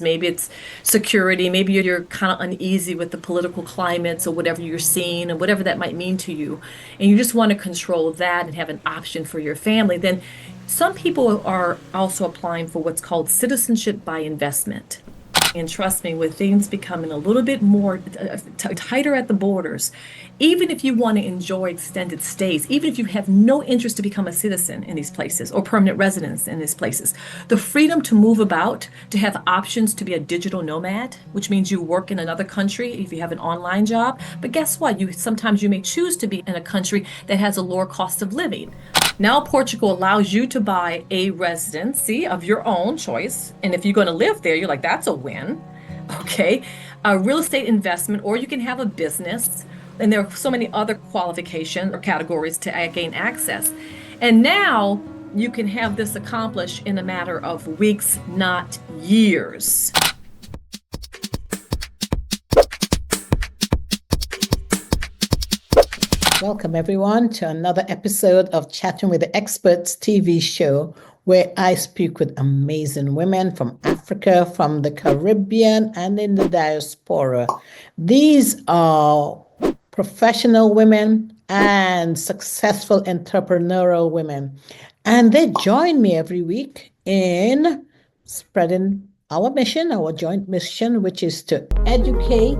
Maybe it's security. Maybe you're kind of uneasy with the political climates or whatever you're seeing and whatever that might mean to you. And you just want to control that and have an option for your family. Then some people are also applying for what's called citizenship by investment. And trust me, with things becoming a little bit more tighter at the borders, even if you want to enjoy extended stays, even if you have no interest to become a citizen in these places or permanent residence in these places, the freedom to move about, to have options to be a digital nomad, which means you work in another country if you have an online job. But guess what? Sometimes you may choose to be in a country that has a lower cost of living. Now, Portugal allows you to buy a residency of your own choice. And if you're going to live there, you're like, that's a win. Okay. A real estate investment, or you can have a business. And there are so many other qualifications or categories to gain access. And now you can have this accomplished in a matter of weeks, not years. Welcome, everyone, to another episode of Chatting with the Experts TV show, where I speak with amazing women from Africa, from the Caribbean, and in the diaspora. These are professional women and successful entrepreneurial women. And they join me every week in spreading our mission, our joint mission, which is to educate,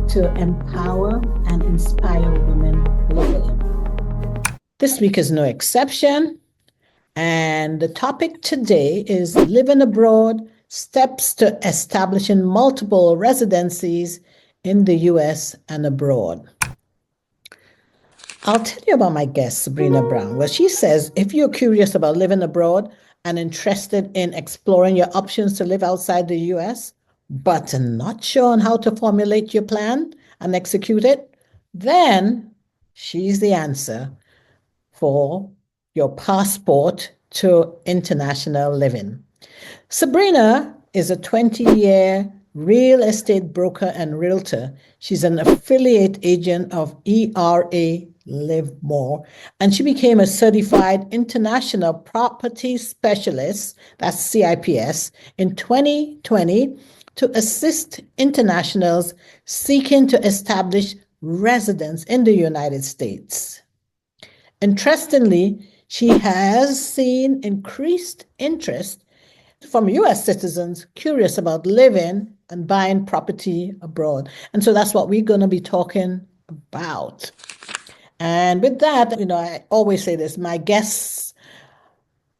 to empower and inspire women globally. This week is no exception. And the topic today is living abroad, steps to establishing multiple residencies in the US and abroad. I'll tell you about my guest, Sabrina Brown. Well, she says, if you're curious about living abroad and interested in exploring your options to live outside the US, but not sure on how to formulate your plan and execute it, then she's the answer for your passport to international living. Sabrina is a 20-year real estate broker and realtor. She's an affiliate agent of ERA Live More, and she became a certified international property specialist, that's CIPS, in 2020 to assist internationals seeking to establish residence in the United States. Interestingly, she has seen increased interest from US citizens curious about living and buying property abroad. And so that's what we're going to be talking about. And with that, I always say this, my guests'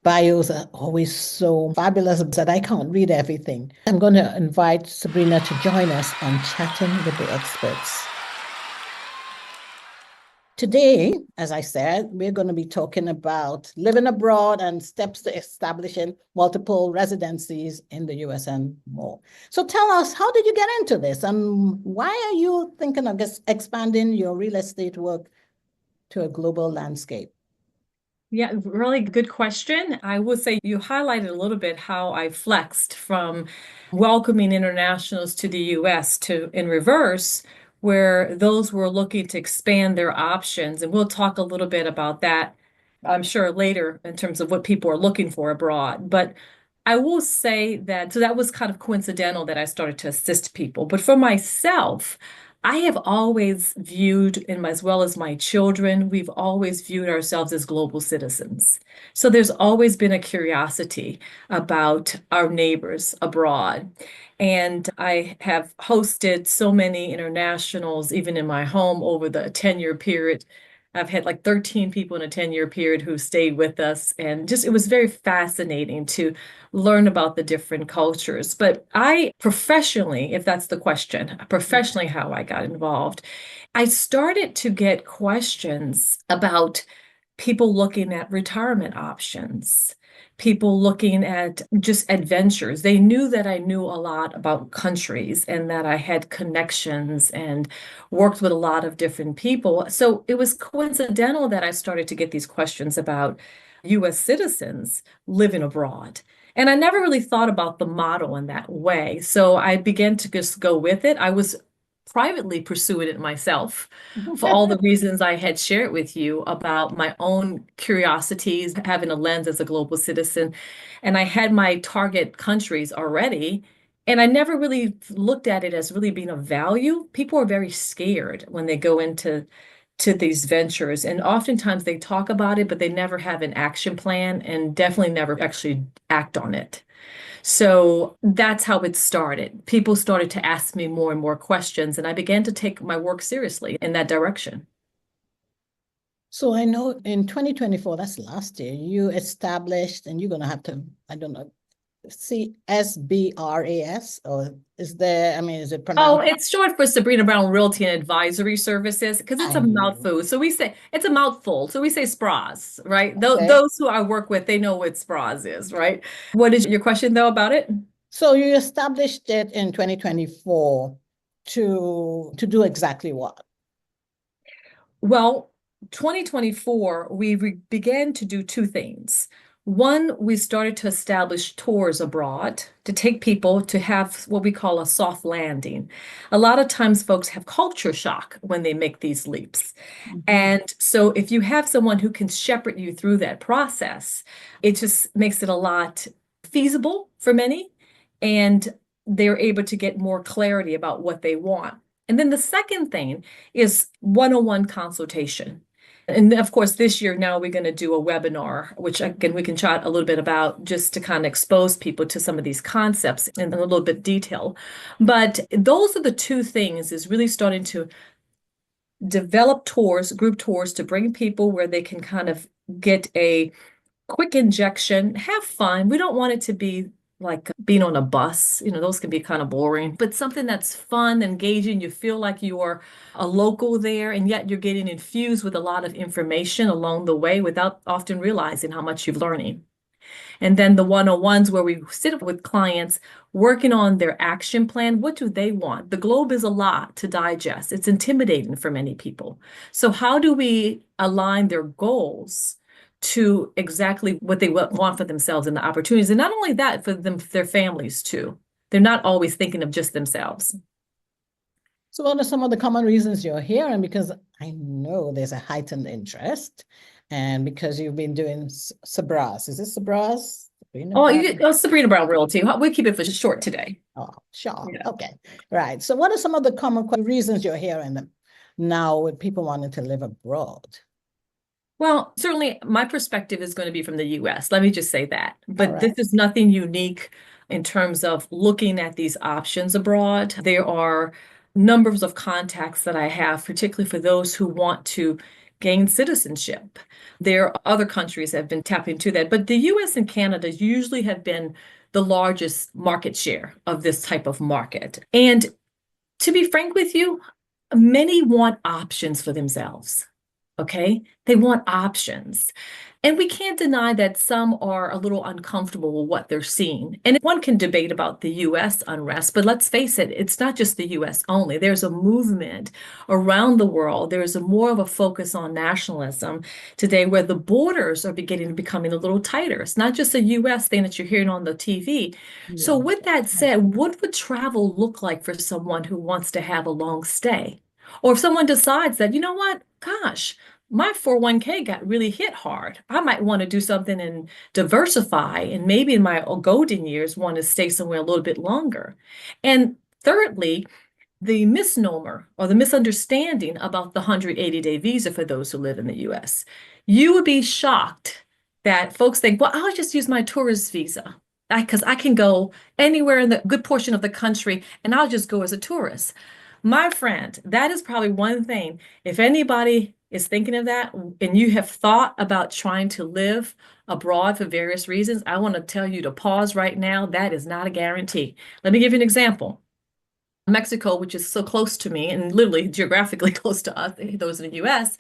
bios are always so fabulous that I can't read everything. I'm going to invite Sabrina to join us on Chatting with the Experts. Today, as I said, we're going to be talking about living abroad and steps to establishing multiple residencies in the US and more. So tell us, how did you get into this? And why are you thinking of expanding your real estate work to a global landscape? Yeah, really good question. I would say you highlighted a little bit how I flexed from welcoming internationals to the US to in reverse, where those were looking to expand their options. And we'll talk a little bit about that, I'm sure, later in terms of what people are looking for abroad. But I will say that, so that was kind of coincidental that I started to assist people. But for myself, I have always viewed, and as well as my children, we've always viewed ourselves as global citizens. So there's always been a curiosity about our neighbors abroad. And I have hosted so many internationals, even in my home, over the 10-year period. I've had like 13 people in a 10-year period who stayed with us. And just, it was very fascinating to learn about the different cultures. But I professionally, if that's the question, professionally, how I got involved, I started to get questions about people looking at retirement options, people looking at just adventures. They knew that I knew a lot about countries and that I had connections and worked with a lot of different people. So it was coincidental that I started to get these questions about US citizens living abroad. And I never really thought about the model in that way. So I began to just go with it. I was privately pursuing it myself for all the reasons I had shared with you about my own curiosities, having a lens as a global citizen. And I had my target countries already. And I never really looked at it as really being of value. People are very scared when they go into these ventures. And oftentimes they talk about it, but they never have an action plan and definitely never actually act on it. So that's how it started. People started to ask me more and more questions, and I began to take my work seriously in that direction. So I know in 2024, that's last year, you established, and you're going to have to, I don't know, CSBRAS, or is there, I mean, is it Oh, pronounced? it's short for Sabrina Brown Realty and Advisory Services because it's I a know. mouthful. So we say it's a mouthful. So we say SPRAS, right? Okay. Those who I work with, they know what SPRAS is, right? What is your question though about it? So you established it in 2024 to do exactly what? Well, 2024, began to do two things. One, we started to establish tours abroad to take people to have what we call a soft landing. A lot of times, folks have culture shock when they make these leaps. Mhm. And so, if you have someone who can shepherd you through that process, it just makes it a lot feasible for many. And they're able to get more clarity about what they want. And then the second thing is one-on-one consultation. And of course, this year now we're going to do a webinar, which again we can chat a little bit about just to kind of expose people to some of these concepts in a little bit detail. But those are the two things is really starting to develop tours, group tours to bring people where they can kind of get a quick injection, have fun. We don't want it to be like being on a bus. Those can be kind of boring, but something that's fun, engaging. You feel like you're a local there, and yet you're getting infused with a lot of information along the way without often realizing how much you're learning. And then the one-on-ones where we sit with clients working on their action plan. What do they want? The globe is a lot to digest. It's intimidating for many people. So how do we align their goals to exactly what they want for themselves and the opportunities? And not only that, for them, their families too. They're not always thinking of just themselves. So what are some of the common reasons you're here? And because I know there's a heightened interest, and because you've been doing Sabras, is it Sabras? Sabrina Oh, Brown? Sabrina Brown Realty. We keep it for short today. Oh, sure. Yeah. Okay. Right. So what are some of the common reasons you're here and now with people wanting to live abroad? Well, certainly my perspective is going to be from the US. Let me just say that. All But this right. is nothing unique in terms of looking at these options abroad. There are numbers of contacts that I have, particularly for those who want to gain citizenship. There are other countries that have been tapping into that, but the US and Canada usually have been the largest market share of this type of market. And to be frank with you, many want options for themselves. Okay. They want options. And we can't deny that some are a little uncomfortable with what they're seeing. And one can debate about the US unrest, but let's face it, it's not just the US only. There's a movement around the world. There's more of a focus on nationalism today where the borders are beginning to becoming a little tighter. It's not just a US thing that you're hearing on the TV. So Yeah. with that said, what would travel look like for someone who wants to have a long stay? Or if someone decides that, you know what, gosh, my 401k got really hit hard. I might want to do something and diversify, and maybe in my golden years want to stay somewhere a little bit longer. And thirdly, the misnomer or the misunderstanding about the 180-day visa for those who live in the US. You would be shocked that folks think, well, I'll just use my tourist visa because I can go anywhere in the good portion of the country and I'll just go as a tourist. My friend, that is probably one thing. If anybody is thinking of that and you have thought about trying to live abroad for various reasons, I want to tell you to pause right now. That is not a guarantee. Let me give you an example. Mexico, which is so close to me and literally geographically close to us, those in the US,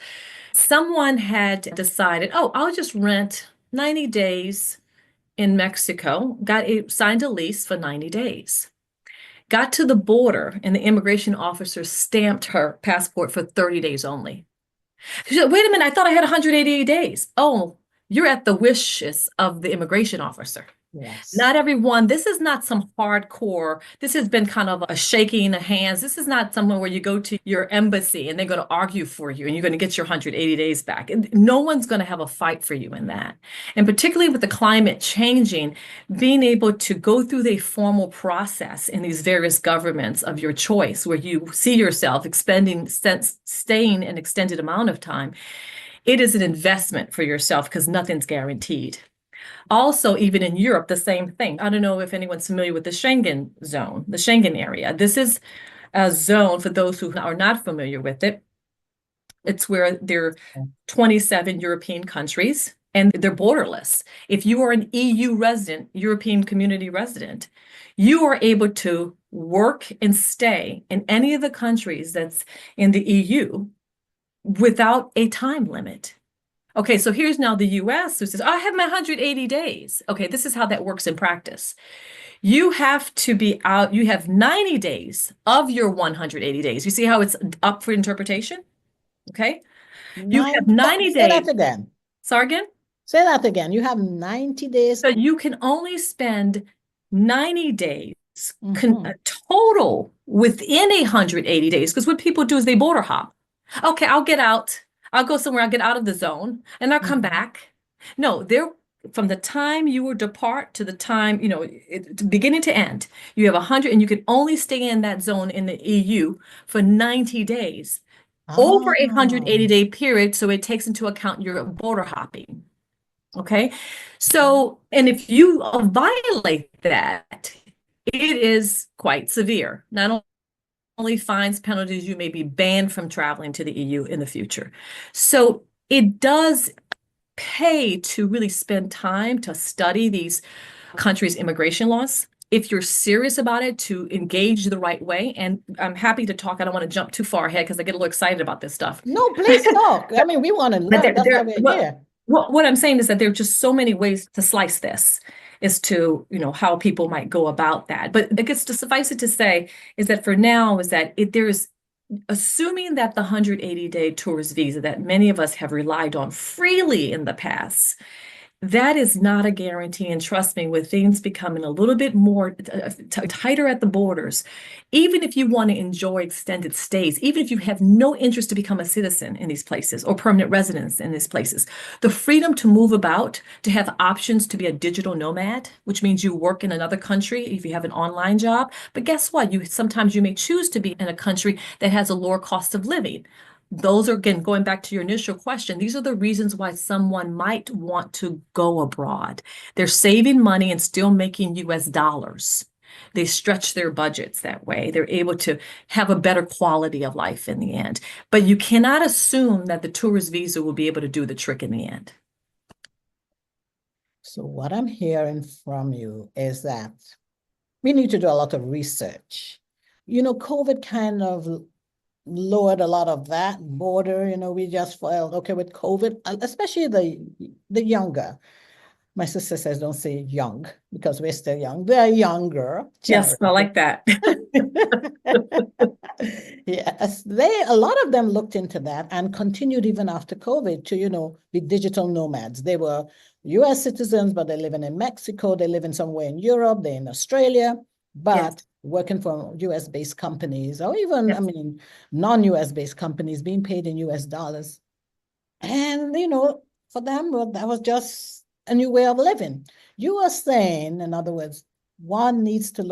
someone had decided, oh, I'll just rent 90 days in Mexico, signed a lease for 90 days. Got to the border, and the immigration officer stamped her passport for 30 days only. She said, wait a minute, I thought I had 188 days. Oh, you're at the wishes of the immigration officer. Yes. Not everyone, this is not some hardcore, this has been kind of a shaking of hands. This is not somewhere where you go to your embassy and they're going to argue for you and you're going to get your 180 days back. And no one's going to have a fight for you in that. And particularly with the climate changing, being able to go through the formal process in these various governments of your choice, where you see yourself staying an extended amount of time, it is an investment for yourself because nothing's guaranteed. Also, even in Europe, the same thing. I don't know if anyone's familiar with the Schengen zone, the Schengen area. This is a zone, for those who are not familiar with it, it's where there are 27 European countries and they're borderless. If you are an EU resident, European Community resident, you are able to work and stay in any of the countries that's in the EU without a time limit. Okay, so here's now the US who says, I have my 180 days. Okay, this is how that works in practice. You have to be out, you have 90 days of your 180 days. You see how it's up for interpretation? Okay, you have 90 Say that days. again. Sorry again? Say that again. You have 90 days. So you can only spend 90 days Mhm. total within 180 days. Because what people do is they border hop. Okay, I'll get out. I'll go somewhere, I'll get out of the zone and I'll come Mhm. back. No, they're from the time you will depart to the time, beginning to end, you have 100 and you can only stay in that zone in the EU for 90 days over a Ah. 180-day period. So it takes into account your border hopping. Okay. So, and if you violate that, it is quite severe. Not only fines, penalties, you may be banned from traveling to the EU in the future. So it does pay to really spend time to study these countries' immigration laws. If you're serious about it, to engage the right way. And I'm happy to talk. I don't want to jump too far ahead because I get a little excited about this stuff. No, please talk. I mean, we want to But learn. That's why we're here. what I'm saying is that there are just so many ways to slice this as to, how people might go about that. But it gets to suffice it to say is that for now is that there's assuming that the 180-day tourist visa that many of us have relied on freely in the past, that is not a guarantee. And trust me, with things becoming a little bit more tighter at the borders, even if you want to enjoy extended stays, even if you have no interest to become a citizen in these places or permanent residents in these places, the freedom to move about, to have options to be a digital nomad, which means you work in another country if you have an online job. But guess what? Sometimes you may choose to be in a country that has a lower cost of living. Those are, again, going back to your initial question, these are the reasons why someone might want to go abroad. They're saving money and still making US dollars. They stretch their budgets that way. They're able to have a better quality of life in the end. But you cannot assume that the tourist visa will be able to do the trick in the end. So what I'm hearing from you is that we need to do a lot of research. COVID kind of lowered a lot of that border. We just felt okay with COVID, especially the younger. My sister says don't say young because we're still young. They're younger Yes, I generation. like that. Yes, a lot of them looked into that and continued even after COVID to, be digital nomads. They were US citizens, but they're living in Mexico, they live in somewhere in Europe, they're in Australia, but Yes. working for US-based companies, or even, Yes. non-US based companies being paid in US dollars. And, for them, well, that was just a new way of living. You were saying, in other words, one needs to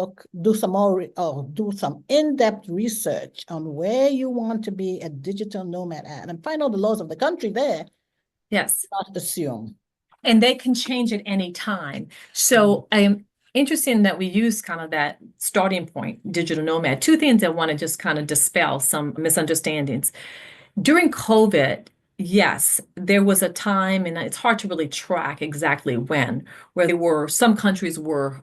do some more, or do some in-depth research on where you want to be a digital nomad at and find out the laws of the country there, Yes. not assume. And they can change at any time. So I'm interested in that we use kind of that starting point, digital nomad. Two things I want to just kind of dispel some misunderstandings. During COVID, yes, there was a time, and it's hard to really track exactly when, where some countries were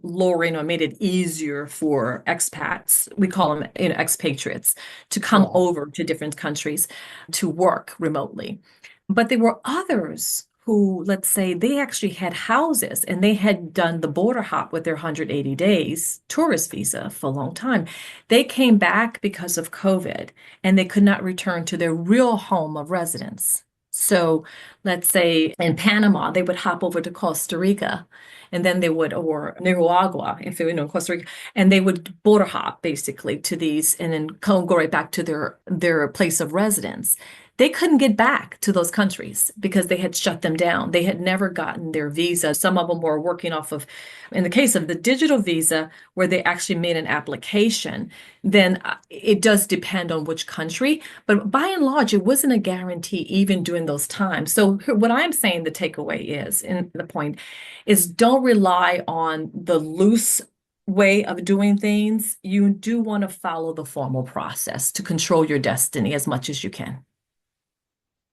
lowering or made it easier for expats, we call them, expatriates, to come Yeah. over to different countries to work remotely. But there were others who, let's say, they actually had houses and they had done the border hop with their 180 days tourist visa for a long time. They came back because of COVID and they could not return to their real home of residence. So let's say in Panama, they would hop over to Costa Rica and then they would, or Nicaragua, if they were in Costa Rica, and they would border hop basically to these and then go right back to their place of residence. They couldn't get back to those countries because they had shut them down. They had never gotten their visa. Some of them were working off of, in the case of the digital visa, where they actually made an application, then it does depend on which country. But by and large, it wasn't a guarantee even during those times. So what I'm saying the takeaway is, and the point is, don't rely on the loose way of doing things. You do want to follow the formal process to control your destiny as much as you can.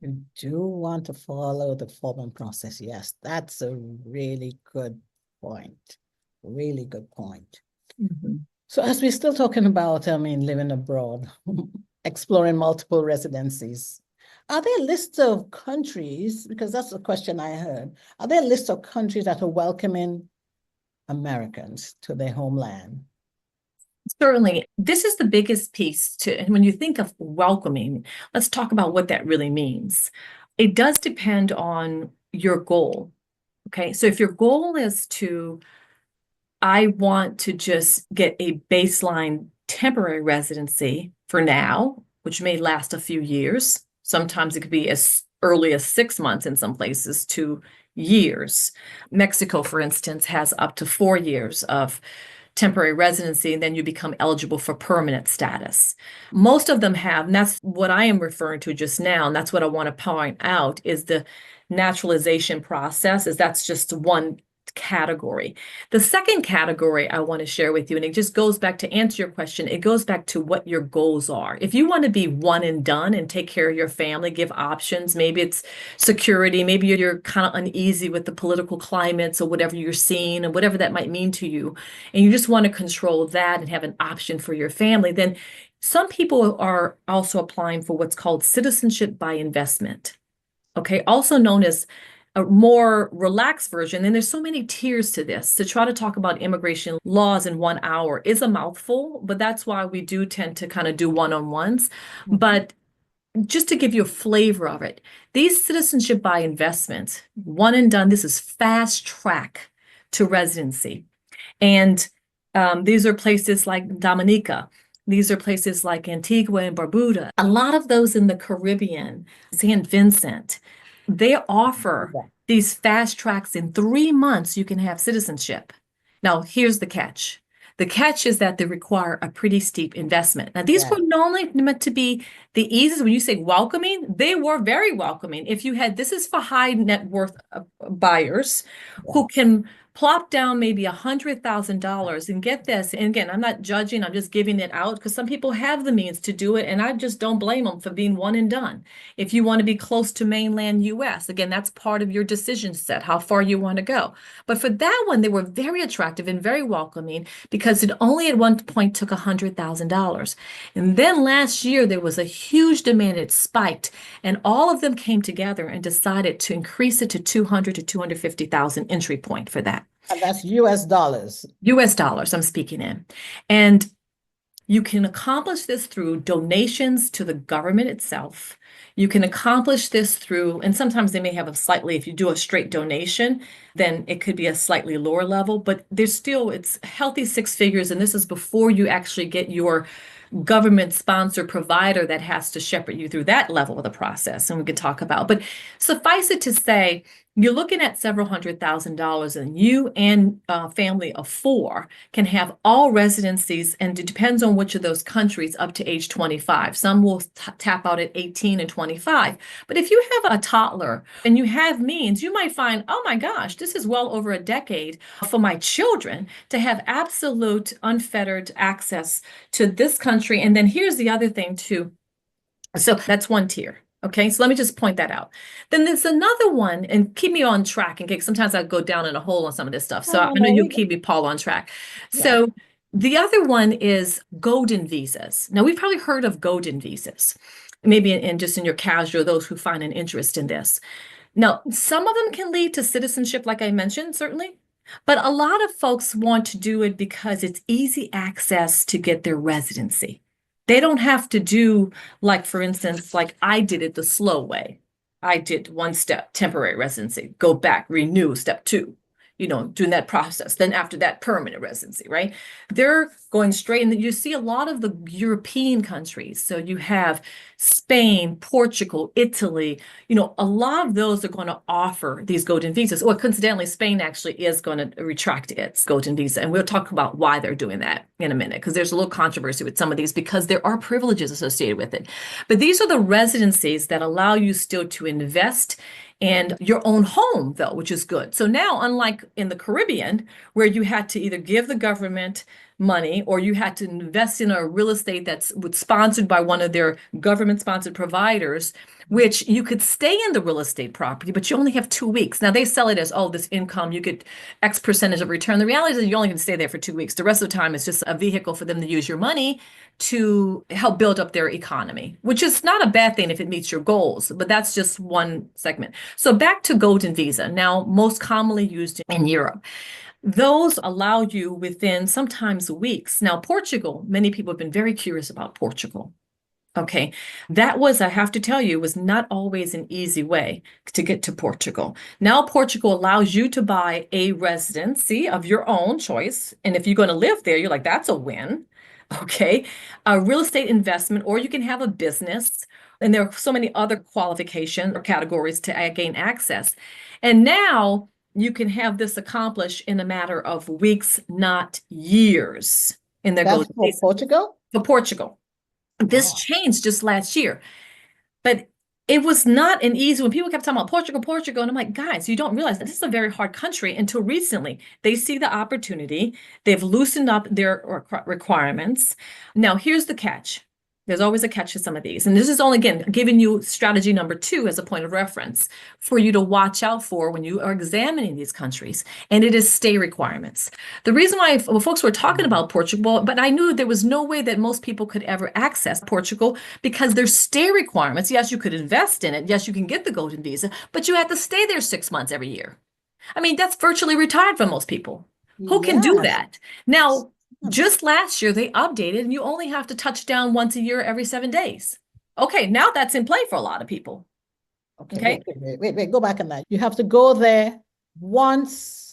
You do want to follow the formal process. Yes, that's a really good point. Really good point. Mm-hmm. So as we're still talking about, living abroad, exploring multiple residencies, are there lists of countries, because that's the question I heard, are there lists of countries that are welcoming Americans to their homeland? Certainly, this is the biggest piece to, and when you think of welcoming, let's talk about what that really means. It does depend on your goal. Okay, so if your goal is to, I want to just get a baseline temporary residency for now, which may last a few years. Sometimes it could be as early as 6 months in some places to years. Mexico, for instance, has up to 4 years of temporary residency, and then you become eligible for permanent status. Most of them have, and that's what I am referring to just now, and that's what I want to point out, is the naturalization process, is that's just one category. The second category I want to share with you, and it just goes back to answer your question, it goes back to what your goals are. If you want to be one and done and take care of your family, give options, maybe it's security, maybe you're kind of uneasy with the political climates or whatever you're seeing and whatever that might mean to you, and you just want to control that and have an option for your family, then some people are also applying for what's called citizenship by investment. Okay, also known as a more relaxed version. And there's so many tiers to this. To try to talk about immigration laws in 1 hour is a mouthful, but that's why we do tend to kind of do one-on-ones. Mm-hmm. But just to give you a flavor of it, these citizenship by investment, one and done, this is fast track to residency. And these are places like Dominica. These are places like Antigua and Barbuda. A lot of those in the Caribbean, St. Vincent, they offer these fast tracks. In 3 months, you can have citizenship. Now, here's the catch. The catch is that they require a pretty steep investment. Now, these were normally meant to be the easiest. When you say welcoming, they were very welcoming. If you had, this is for high net worth buyers who can plop down maybe $100,000 and get this. And again, I'm not judging, I'm just giving it out because some people have the means to do it. And I just don't blame them for being one and done. If you want to be close to mainland US, again, that's part of your decision set, how far you want to go. But for that one, they were very attractive and very welcoming because it only at one point took $100,000. And then last year, there was a huge demand. It spiked. And all of them came together and decided to increase it to 200 to 250,000 entry point for that. And that's US dollars. US dollars, I'm speaking in. And you can accomplish this through donations to the government itself. You can accomplish this through, and sometimes they may have a slightly, if you do a straight donation, then it could be a slightly lower level, but there's still, it's healthy 6 figures. And this is before you actually get your government sponsored provider that has to shepherd you through that level of the process. And we can talk about, but suffice it to say, you're looking at several $100,000 and you and a family of 4 can have all residencies, and it depends on which of those countries, up to age 25. Some will tap out at 18 and 25. But if you have a toddler and you have means, you might find, oh my gosh, this is well over a decade for my children to have absolute unfettered access to this country. And then here's the other thing too. So that's one tier. Okay, so let me just point that out. Then there's another one, and keep me on track in case sometimes I go down in a hole on some of this stuff. So I know you'll keep me, Paula, on track. Yeah. So the other one is golden visas. Now, we've probably heard of golden visas, maybe in just in your casual, those who find an interest in this. Now, some of them can lead to citizenship, like I mentioned, certainly. But a lot of folks want to do it because it's easy access to get their residency. They don't have to do, like, for instance, like I did it the slow way. I did 1 step, temporary residency, go back, renew, step 2, doing that process. Then after that, permanent residency, right? They're going straight. And you see a lot of the European countries. So you have Spain, Portugal, Italy, a lot of those are going to offer these golden visas. Well, coincidentally, Spain actually is going to retract its golden visa. And we'll talk about why they're doing that in a minute, because there's a little controversy with some of these because there are privileges associated with it. But these are the residencies that allow you still to invest in your own home, though, which is good. So now, unlike in the Caribbean, where you had to either give the government money or you had to invest in a real estate that's sponsored by one of their government-sponsored providers, which you could stay in the real estate property, but you only have 2 weeks. Now they sell it as, oh, this income, you get X percentage of return. The reality is you only can stay there for 2 weeks. The rest of the time is just a vehicle for them to use your money to help build up their economy, which is not a bad thing if it meets your goals, but that's just one segment. So back to golden visa, now most commonly used in Europe. Those allow you within sometimes weeks. Now, Portugal, many people have been very curious about Portugal. Okay, that was, I have to tell you, was not always an easy way to get to Portugal. Now, Portugal allows you to buy a residency of your own choice. And if you're going to live there, you're like, that's a win. Okay, a real estate investment, or you can have a business. And there are so many other qualifications or categories to gain access. And now, you can have this accomplished in a matter of weeks, not years. In their That's for Portugal? For Portugal. This changed just last year. But it was not an easy, when people kept talking about Portugal, Portugal, and I'm like, guys, you don't realize that this is a very hard country until recently. They see the opportunity. They've loosened up their requirements. Now, here's the catch. There's always a catch to some of these. And this is only, again, giving you strategy number 2 as a point of reference for you to watch out for when you are examining these countries. And it is stay requirements. The reason why folks were talking about Portugal, but I knew there was no way that most people could ever access Portugal because there's stay requirements. Yes, you could invest in it. Yes, you can get the golden visa, but you have to stay there 6 months every year. I mean, that's virtually retired for most people. Who can do that? Now, just last year, they updated and you only have to touch down once a year every 7 days. Okay, now that's in play for a lot of people. Okay. Wait, go back on that. You have to go there once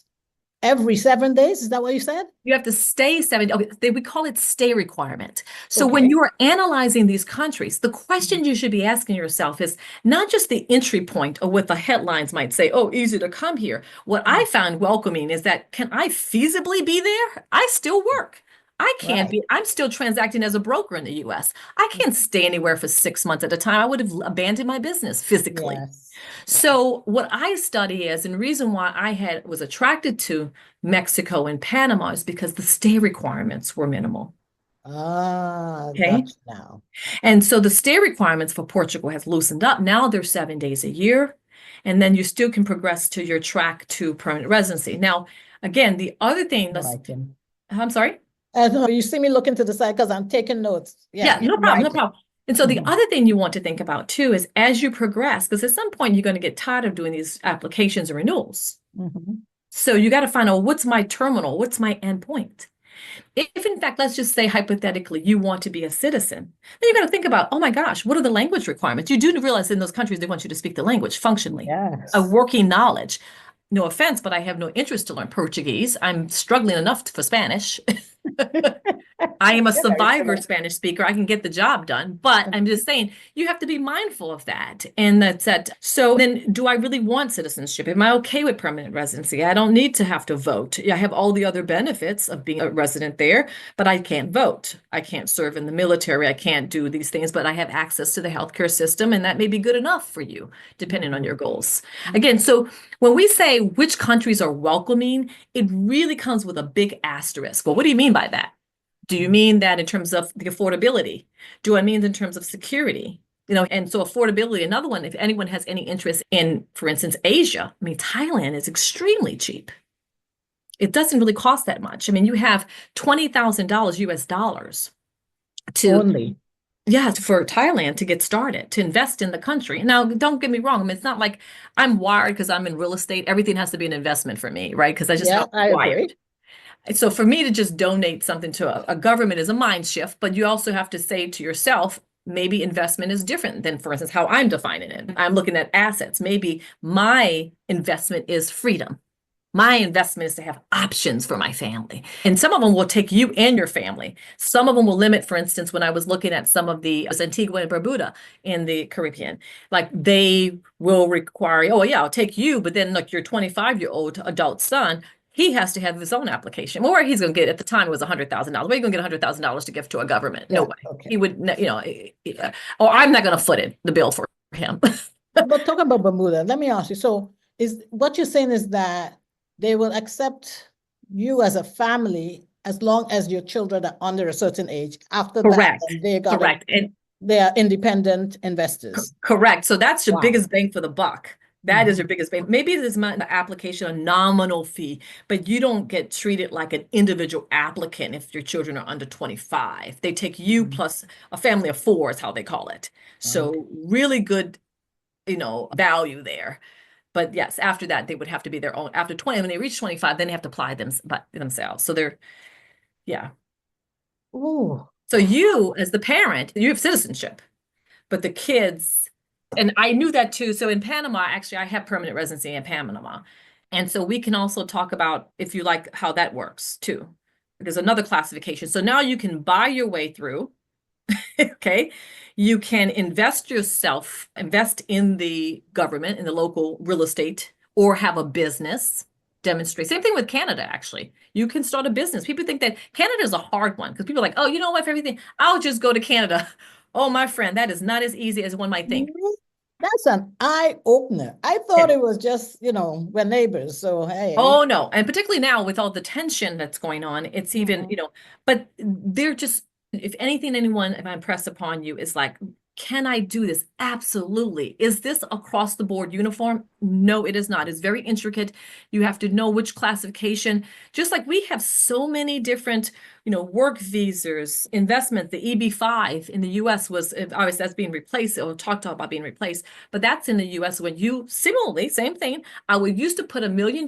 every 7 days. Is that what you said? You have to stay 7. Okay, we call it stay requirement. So when you are analyzing these countries, the question you should be asking yourself is not just the entry point or what the headlines might say, oh, easy to come here. What I found welcoming is that, can I feasibly be there? I still work. I can't be, I'm still transacting as a broker in the US. I can't stay anywhere for 6 months at a time. I would have abandoned my business physically. Yes. So what I study is, and the reason why I was attracted to Mexico and Panama is because the stay requirements were minimal. Okay. Gotcha now. And so the stay requirements for Portugal has loosened up. Now they're 7 days a year. And then you still can progress to your track to permanent residency. Now, again, the other thing I'm sorry? No, you see me looking to the side because I'm taking notes. Yeah, no problem, no problem. And so the other thing you want to think about too is as you progress, because at some point you're going to get tired of doing these applications and renewals. So you got to find out, what's my terminal? What's my end point? If in fact, let's just say hypothetically, you want to be a citizen, then you got to think about, oh my gosh, what are the language requirements? You do realize in those countries, they want you to speak the language functionally, a working knowledge. No offense, but I have no interest to learn Portuguese. I'm struggling enough for Spanish. I am a survivor Spanish speaker. I can get the job done, but I'm just saying you have to be mindful of that. And that's that. So then, do I really want citizenship? Am I okay with permanent residency? I don't need to have to vote. I have all the other benefits of being a resident there, but I can't vote. I can't serve in the military. I can't do these things, but I have access to the healthcare system, and that may be good enough for you, depending on your goals. Again, so when we say which countries are welcoming, it really comes with a big asterisk. Well, what do you mean by that? Do you mean that in terms of the affordability? Do I mean in terms of security? And so affordability, another one, if anyone has any interest in, for instance, Asia, I mean, Thailand is extremely cheap. It doesn't really cost that much. I mean, you have $20,000 US dollars to for Thailand to get started, to invest in the country. Now, don't get me wrong. I mean, it's not like I'm wired because I'm in real estate. Everything has to be an investment for me, right? Because I just wired. So for me to just donate something to a government is a mind shift, but you also have to say to yourself, maybe investment is different than, for instance, how I'm defining it. I'm looking at assets. Maybe my investment is freedom. My investment is to have options for my family. And some of them will take you and your family. Some of them will limit, for instance, when I was looking at some of the Antigua and Barbuda in the Caribbean, like they will require, oh yeah, I'll take you, but then like your 25-year-old adult son, he has to have his own application. Well, where he's going to get, at the time it was $100,000. Where are you going to get $100,000 to give to a government? No Yeah, way. okay. He would, or I'm not going to foot the bill for him. But talking about Bermuda, let me ask you. So is what you're saying is that they will accept you as a family as long as your children are under a certain age. After that, Correct. then Correct. And they are independent investors. correct. So that's your Wow. biggest bang for the buck. That is your Mhm. biggest bang. Maybe this might the application a nominal fee, but you don't get treated like an individual applicant if your children are under 25. They take you Mhm. plus a family of four is how they call it. Okay. So really good, value there. But yes, after that, they would have to be their own. After 20, when they reach 25, then they have to apply themselves. So yeah. Ooh. So you, as the parent, you have citizenship. But the kids, and I knew that too. So in Panama, actually, I have permanent residency in Panama. And so we can also talk about, if you like, how that works too. There's another classification. So now you can buy your way through, okay? You can invest in the government, in the local real estate, or have a business demonstrate. Same thing with Canada, actually. You can start a business. People think that Canada is a hard one because people are like, oh, you know what, for everything, I'll just go to Canada. Oh, my friend, that is not as easy as one might think. Mhm. That's an eye opener. I thought Yeah. it was just, we're neighbors. So, hey. Oh, no. And particularly now with all the tension that's going on, it's even, Mhm. but they're just, if anything, anyone, if I impress upon you, is like, can I do this? Absolutely. Is this across the board uniform? No, it is not. It's very intricate. You have to know which classification. Just like we have so many different, work visas, investment, the EB-5 in the US was obviously that's being replaced or talked about being replaced, but that's in the US when you similarly, same thing. I would used to put $1 million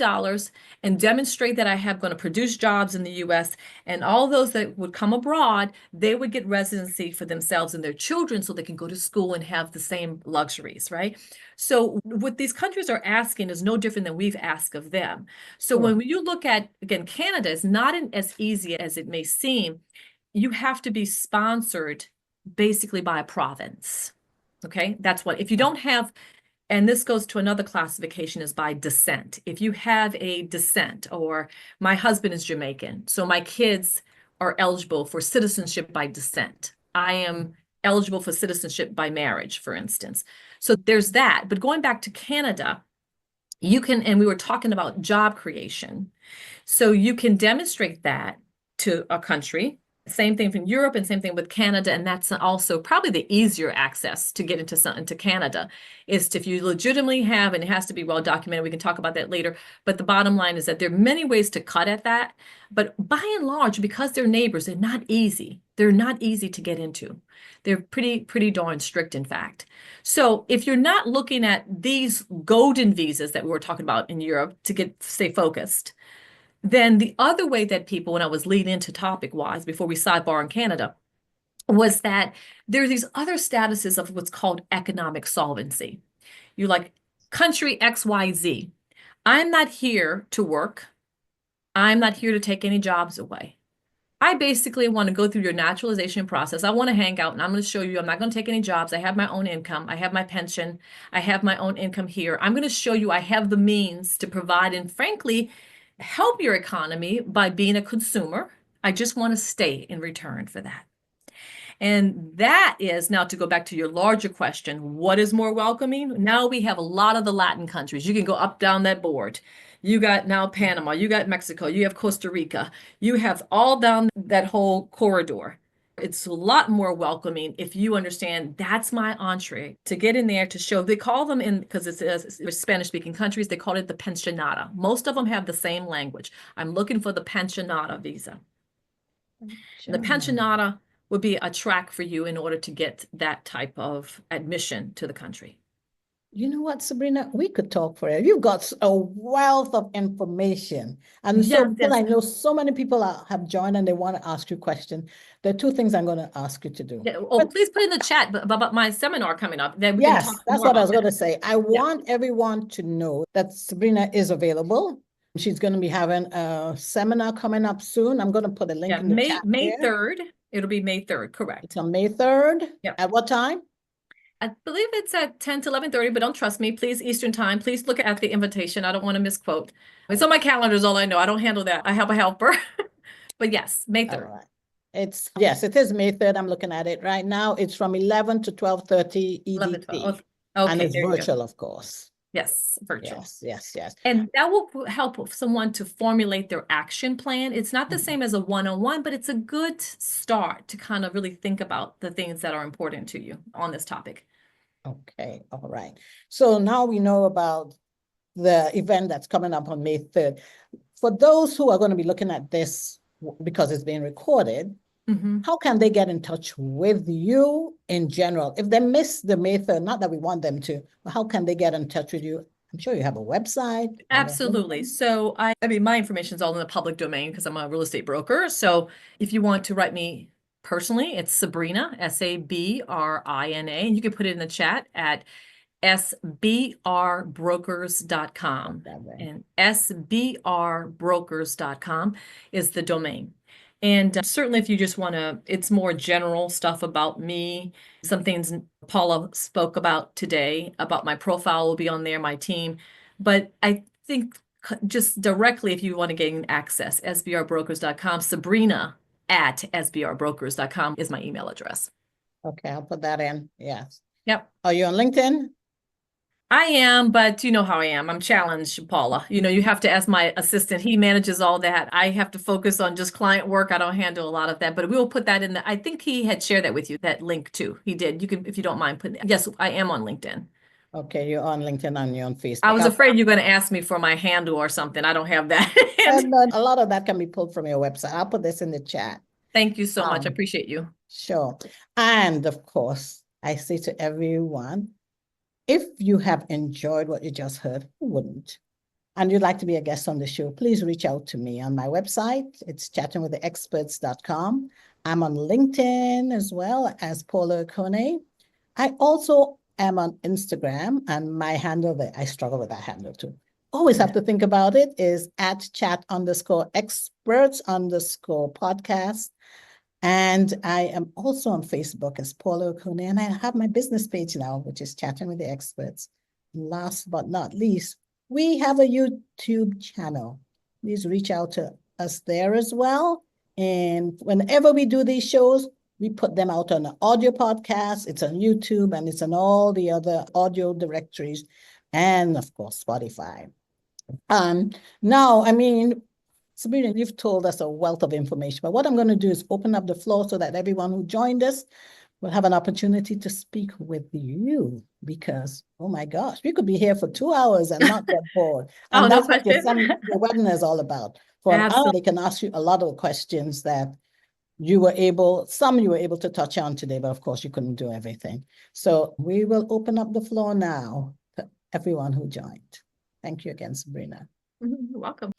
and demonstrate that I have going to produce jobs in the US, and all those that would come abroad, they would get residency for themselves and their children so they can go to school and have the same luxuries, right? So what these countries are asking is no different than we've asked of them. So Sure. when you look at, again, Canada is not as easy as it may seem. You have to be sponsored basically by a province. Okay, that's what, if you don't have, and this goes to another classification is by descent. If you have a descent, or my husband is Jamaican, so my kids are eligible for citizenship by descent. I am eligible for citizenship by marriage, for instance. So there's that. But going back to Canada, you can, and we were talking about job creation. So you can demonstrate that to a country. Same thing from Europe and same thing with Canada. And that's also probably the easier access to get into Canada is if you legitimately have, and it has to be well documented. We can talk about that later. But the bottom line is that there are many ways to cut at that. But by and large, because they're neighbors, they're not easy. They're not easy to get into. They're pretty darn strict, in fact. So if you're not looking at these golden visas that we were talking about in Europe to stay focused, then the other way that people, when I was leading into topic wise before we sidebar in Canada, was that there are these other statuses of what's called economic solvency. You're like country XYZ. I'm not here to work. I'm not here to take any jobs away. I basically want to go through your naturalization process. I want to hang out and I'm going to show you I'm not going to take any jobs. I have my own income. I have my pension. I have my own income here. I'm going to show you I have the means to provide and frankly help your economy by being a consumer. I just want to stay in return for that. And that is now to go back to your larger question, what is more welcoming? Now we have a lot of the Latin countries. You can go up down that board. You got now Panama, you got Mexico, you have Costa Rica, you have all down that whole corridor. It's a lot more welcoming if you understand that's my entree to get in there to show. They call them in, because it's Spanish speaking countries, they call it the pensionata. Most of them have the same language. I'm looking for the pensionata visa. And the Sure. pensionata would be a track for you in order to get that type of admission to the country. You know what, Sabrina? We could talk forever. You've got a wealth of information. And so, Yes, because yes. I know so many people have joined and they want to ask you questions, there are two things I'm going to ask you to do. Yeah, oh, But please put in the chat about my seminar coming up. Then we can talk yes, that's more what I about was going that. to say. I Yeah. want everyone to know that Sabrina is available. She's going to be having a seminar coming up soon. I'm going to put a link Yeah, in the chat May here. 3rd. It'll be May 3rd, correct. It's on May 3rd. Yep. At what time? I believe it's at 10 to 11:30, but don't trust me. Please, Eastern time. Please look at the invitation. I don't want to misquote. It's on my calendar is all I know. I don't handle that. I have a helper. But yes, May 3rd. All right. Yes, it is May 3rd. I'm looking at it right now. It's from 11 to 12:30 11 to 12. EDT. Okay, And it's there you go. virtual, of course. Yes, virtual. Yes. And that will help someone to formulate their action plan. It's not the same as a one-on-one, but it's a good start to kind of really think about the things that are important to you on this topic. Okay, all right. So now we know about the event that's coming up on May 3rd. For those who are going to be looking at this because it's being recorded, how can they get in touch with you in general? If they miss the May 3rd, not that we want them to, but how can they get in touch with you? I'm sure you have a website. Absolutely. So I mean, my information is all in the public domain because I'm a real estate broker. So if you want to write me personally, it's Sabrina, Sabrina, and you can put it in the chat at sbrbrokers.com. And sbrbrokers.com is the domain. And certainly if you just want to, it's more general stuff about me. Some things Paula spoke about today about my profile will be on there, my team. But I think just directly, if you want to gain access, sbrbrokers.com, Sabrina at sbrbrokers.com is my email address. Okay, I'll put that in. Yes. Yep. Are you on LinkedIn? I am, but you know how I am. I'm challenged, Paula. You have to ask my assistant. He manages all that. I have to focus on just client work. I don't handle a lot of that, but we will put that in I think he had shared that with you, that link too. He did. You can, if you don't mind putting, yes, I am on LinkedIn. Okay, you're on LinkedIn and you're on Facebook. I was afraid you're going to ask me for my handle or something. I don't have that. And a lot of that can be pulled from your website. I'll put this in the chat. Thank you so much. I appreciate you. Sure. And of course, I say to everyone, if you have enjoyed what you just heard, who wouldn't? And you'd like to be a guest on the show, please reach out to me on my website. It's chattingwiththeexperts.com. I'm on LinkedIn as well as Paula Okonneh. I also am on Instagram, and my handle there, I struggle with that handle too. Always have to think about it, is at chat_experts_podcast. And I am also on Facebook as Paula Okonneh, and I have my business page now, which is Chatting with the Experts. Last but not least, we have a YouTube channel. Please reach out to us there as well. And whenever we do these shows, we put them out on an audio podcast. It's on YouTube, and it's on all the other audio directories, and of course, Spotify. Now, I mean, Sabrina, you've told us a wealth of information, but what I'm going to do is open up the floor so that everyone who joined us will have an opportunity to speak with you, because, oh my gosh, we could be here for 2 hours and not get bored. And that's what the webinar is all about. For an hour, they can ask you a lot of questions that some you were able to touch on today, but of course you couldn't do everything. So we will open up the floor now to everyone who joined. Thank you again, Sabrina. You're welcome.